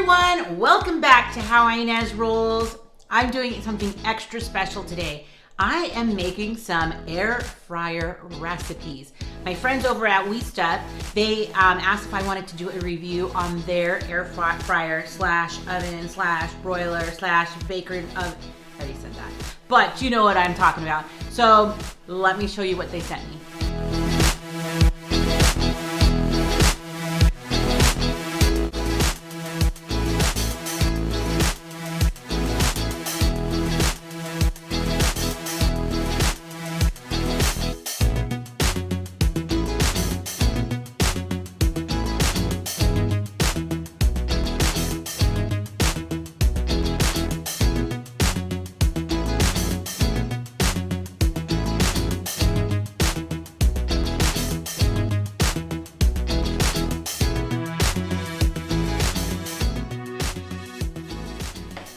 everyone, welcome back to How Ines Rolls. I'm doing something extra special today. I am making some air fryer recipes. My friends over at Weesta, they asked if I wanted to do a review on their air fryer slash oven slash broiler slash baker oven. I already said that, but you know what I'm talking about. So let me show you what they sent me.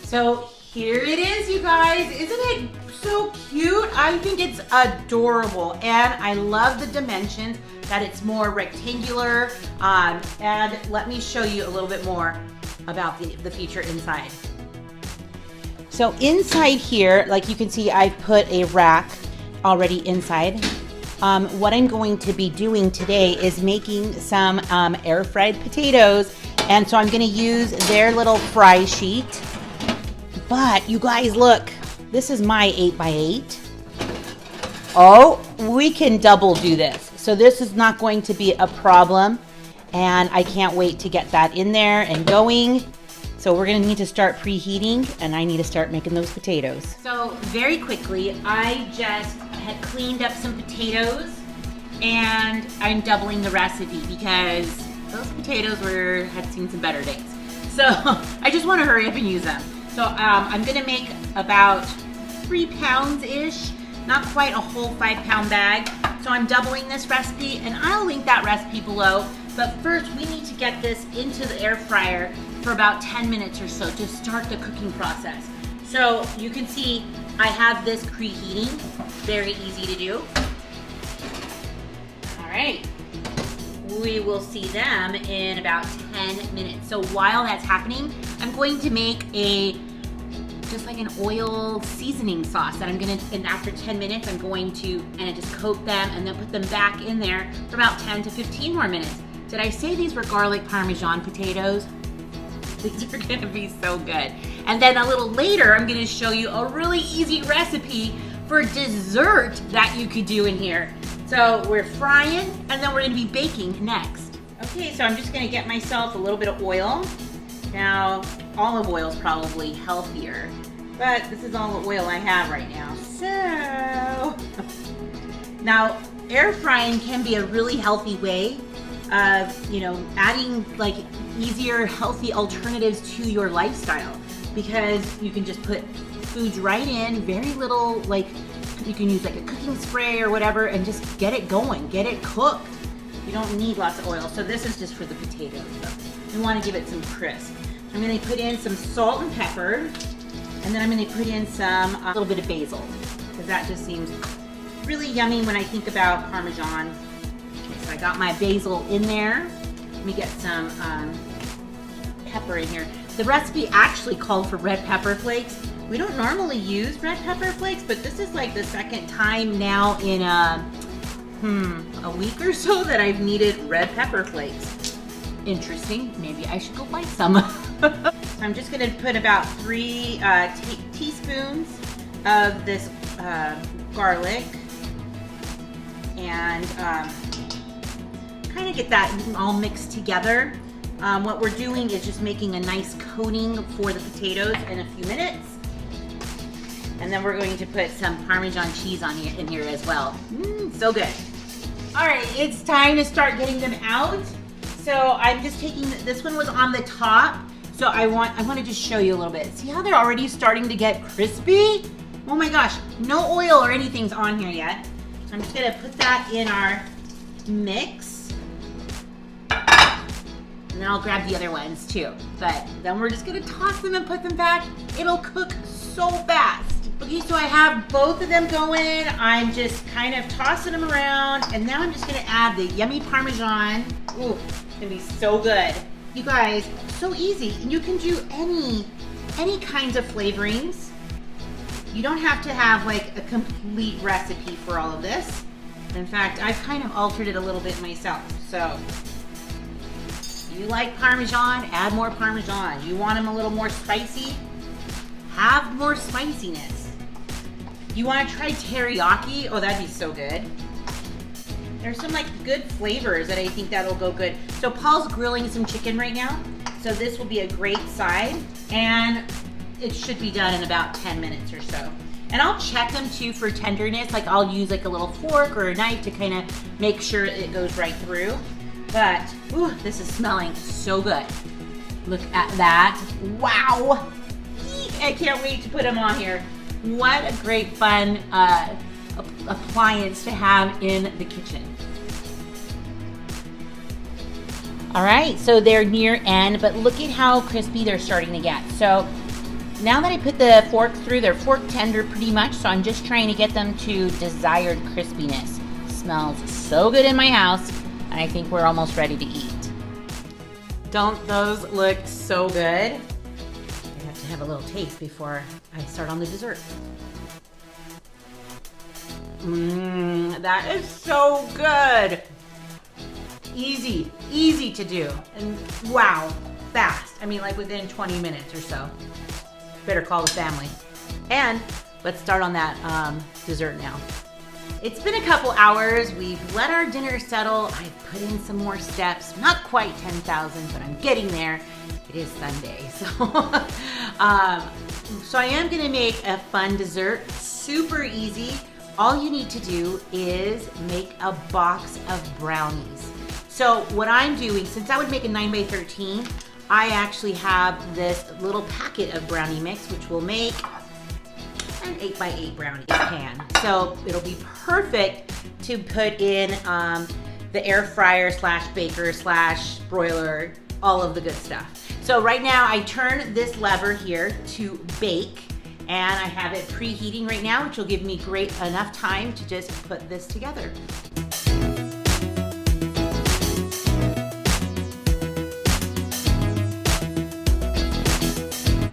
So here it is, you guys. Isn't it so cute? I think it's adorable, and I love the dimensions, that it's more rectangular. And let me show you a little bit more about the feature inside. So inside here, like you can see, I've put a rack already inside. What I'm going to be doing today is making some air fried potatoes, and so I'm going to use their little fry sheet. But you guys, look, this is my 8x8. Oh, we can double do this. So this is not going to be a problem. And I can't wait to get that in there and going. So we're gonna need to start preheating, and I need to start making those potatoes. So very quickly, I just had cleaned up some potatoes, and I'm doubling the recipe because those potatoes had seen some better days. So I just wanna hurry up and use them. So I'm gonna make about 3 pounds-ish, not quite a whole 5-pound bag. So I'm doubling this recipe, and I'll link that recipe below. But first, we need to get this into the air fryer for about 10 minutes or so to start the cooking process. So you can see I have this preheating, very easy to do. All right, we will see them in about 10 minutes. So while that's happening, I'm going to make just like an oil seasoning sauce that I'm gonna, and after 10 minutes, I'm going to just coat them and then put them back in there for about 10 to 15 more minutes. Did I say these were garlic Parmesan potatoes? These are gonna be so good. And then a little later, I'm gonna show you a really easy recipe for dessert that you could do in here. So we're frying, and then we're gonna be baking next. Okay, so I'm just gonna get myself a little bit of oil. Now, olive oil is probably healthier, but this is all the oil I have right now. So, now air frying can be a really healthy way of, adding like easier, healthy alternatives to your lifestyle, because you can just put foods right in, very little, like you can use like a cooking spray or whatever, and just get it going, get it cooked. You don't need lots of oil. So this is just for the potatoes though. We want to give it some crisp. I'm going to put in some salt and pepper, and then I'm going to put in a little bit of basil, because that just seems really yummy when I think about Parmesan. Okay, so I got my basil in there. Let me get some pepper in here. The recipe actually called for red pepper flakes. We don't normally use red pepper flakes, but this is like the second time now in a week or so that I've needed red pepper flakes. Interesting. Maybe I should go buy some. So I'm just going to put about 3 teaspoons of this garlic, and kind of get that all mixed together. What we're doing is just making a nice coating for the potatoes in a few minutes. And then we're going to put some Parmesan cheese in here as well. So good. All right, it's time to start getting them out. So I'm just taking, this one was on the top. So I want to just show you a little bit. See how they're already starting to get crispy? Oh my gosh, no oil or anything's on here yet. So I'm just gonna put that in our mix. And then I'll grab the other ones too. But then we're just gonna toss them and put them back. It'll cook so fast. Okay, so I have both of them going. I'm just kind of tossing them around, and now I'm just gonna add the yummy Parmesan. Ooh, it's gonna be so good. You guys, so easy. And you can do any kinds of flavorings. You don't have to have like a complete recipe for all of this. In fact, I've kind of altered it a little bit myself. So, you like Parmesan, add more Parmesan. You want them a little more spicy, have more spiciness. You want to try teriyaki? Oh, that'd be so good. There's some like good flavors that I think that'll go good. So Paul's grilling some chicken right now. So this will be a great side. And it should be done in about 10 minutes or so. And I'll check them too for tenderness. Like I'll use like a little fork or a knife to kind of make sure it goes right through. But, ooh, this is smelling so good. Look at that. Wow. I can't wait to put them on here. What a great fun appliance to have in the kitchen. All right, so they're near end, but look at how crispy they're starting to get. So now that I put the fork through, they're fork tender pretty much, so I'm just trying to get them to desired crispiness. Smells so good in my house, and I think we're almost ready to eat. Don't those look so good? I have to have a little taste before I start on the dessert. That is so good. Easy to do. And wow, fast. I mean, like within 20 minutes or so. Better call the family. And let's start on that dessert now. It's been a couple hours. We've let our dinner settle. I've put in some more steps. Not quite 10,000, but I'm getting there. It is Sunday, so so I am gonna make a fun dessert. Super easy. All you need to do is make a box of brownies. So what I'm doing, since I would make a 9x13, I actually have this little packet of brownie mix, which will make an 8x8 brownie pan. So it'll be perfect to put in the air fryer / baker / broiler, all of the good stuff. So right now I turn this lever here to bake, and I have it preheating right now, which will give me enough time to just put this together.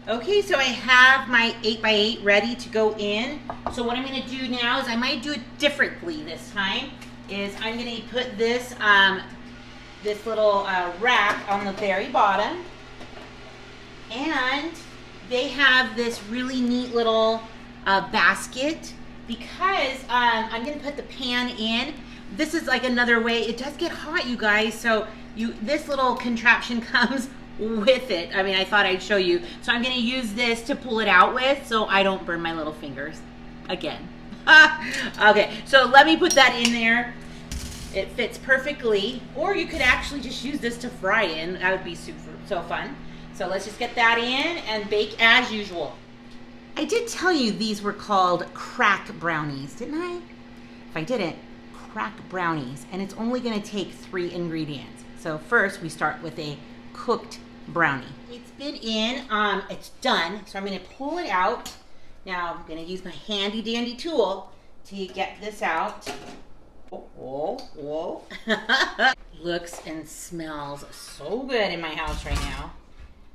Okay, so I have my 8x8 ready to go in. So what I'm gonna do now is I might do it differently this time. I'm gonna put this this little rack on the very bottom, and they have this really neat little basket because I'm gonna put the pan in. This is like another way. It does get hot, you guys. So this little contraption comes with it. I mean, I thought I'd show you. So I'm gonna use this to pull it out with so I don't burn my little fingers again. Okay, so let me put that in there. It fits perfectly. Or you could actually just use this to fry in. That would be so fun. So let's just get that in and bake as usual. I did tell you these were called crack brownies, didn't I? If I didn't, crack brownies. And it's only gonna take 3 ingredients. So first we start with a cooked brownie. It's been in, it's done. So I'm gonna pull it out. Now I'm gonna use my handy dandy tool to get this out. Whoa. Looks and smells so good in my house right now.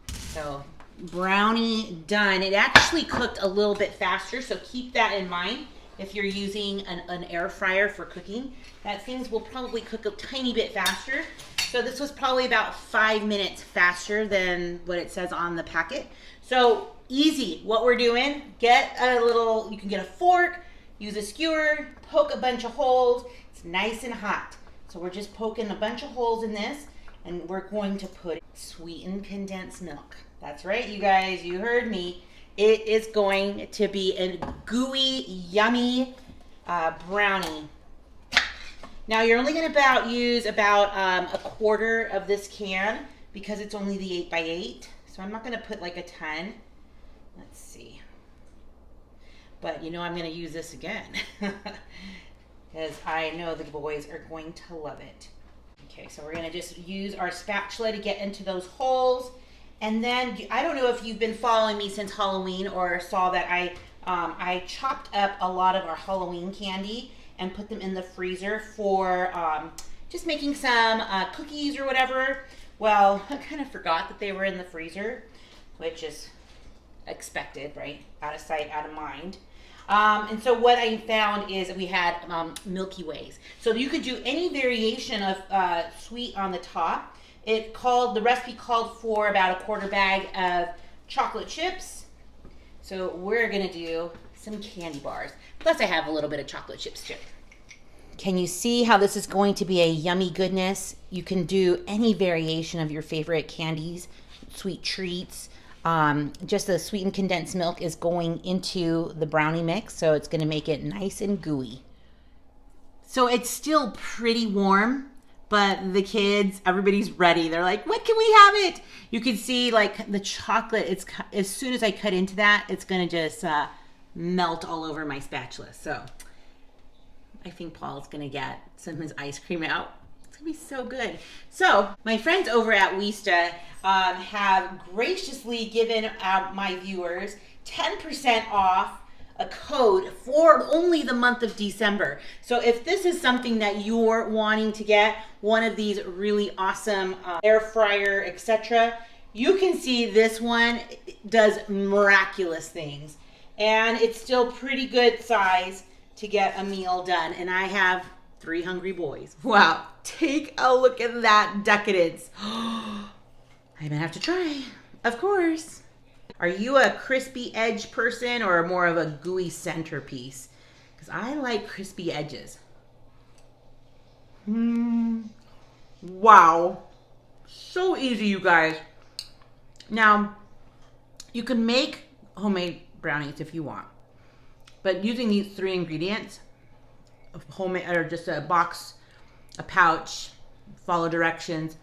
So brownie done. It actually cooked a little bit faster, so keep that in mind if you're using an air fryer for cooking. That things will probably cook a tiny bit faster. So this was probably about 5 minutes faster than what it says on the packet. So easy. What we're doing, you can get a fork, use a skewer, poke a bunch of holes. It's nice and hot. So we're just poking a bunch of holes in this, and we're going to put sweetened condensed milk. That's right, you guys, you heard me. It is going to be a gooey, yummy brownie. Now you're only going to use about a quarter of this can because it's only the 8x8. So I'm not going to put like a ton. Let's see. But you know I'm going to use this again because I know the boys are going to love it. Okay, so we're going to just use our spatula to get into those holes. And then I don't know if you've been following me since Halloween or saw that I chopped up a lot of our Halloween candy and put them in the freezer for just making some cookies or whatever. Well, I kind of forgot that they were in the freezer, which is expected, right? Out of sight, out of mind. And so what I found is we had Milky Ways. So you could do any variation of sweet on the top. The recipe called for about a quarter bag of chocolate chips. So we're gonna do some candy bars. Plus I have a little bit of chocolate chips too. Can you see how this is going to be a yummy goodness? You can do any variation of your favorite candies, sweet treats. Just the sweetened condensed milk is going into the brownie mix, so it's gonna make it nice and gooey. So it's still pretty warm, but the kids, everybody's ready. They're like, when can we have it? You can see like the chocolate, as soon as I cut into that, it's gonna just melt all over my spatula. So I think Paul's gonna get some of his ice cream out. It's gonna be so good. So my friends over at Weesta have graciously given my viewers 10% off a code for only the month of December. So if this is something that you're wanting to get, one of these really awesome air fryer, etc., you can see this one does miraculous things. And it's still pretty good size to get a meal done. And I have 3 hungry boys. Wow, take a look at that decadence. I'm gonna have to try, of course. Are you a crispy edge person or more of a gooey centerpiece? Because I like crispy edges. Wow, so easy, you guys. Now, you can make homemade brownies if you want, but using these 3 ingredients, homemade or just a box, a pouch, follow directions,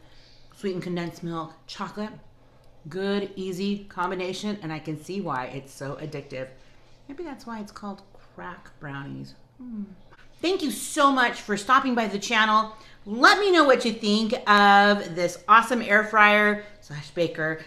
sweetened condensed milk, chocolate, good, easy combination, and I can see why it's so addictive. Maybe that's why it's called crack brownies. Thank you so much for stopping by the channel. Let me know what you think of this awesome air fryer / baker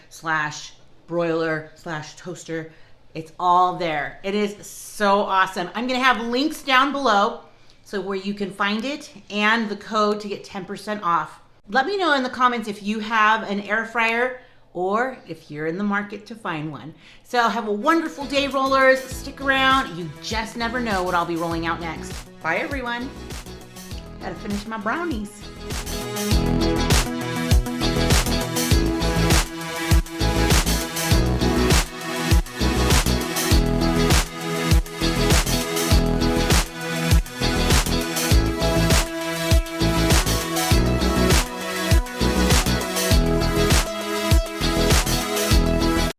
/ broiler / toaster. It's all there. It is so awesome. I'm gonna have links down below so where you can find it and the code to get 10% off. Let me know in the comments if you have an air fryer or if you're in the market to find one. So have a wonderful day, rollers. Stick around. You just never know what I'll be rolling out next. Bye, everyone. Gotta finish my brownies.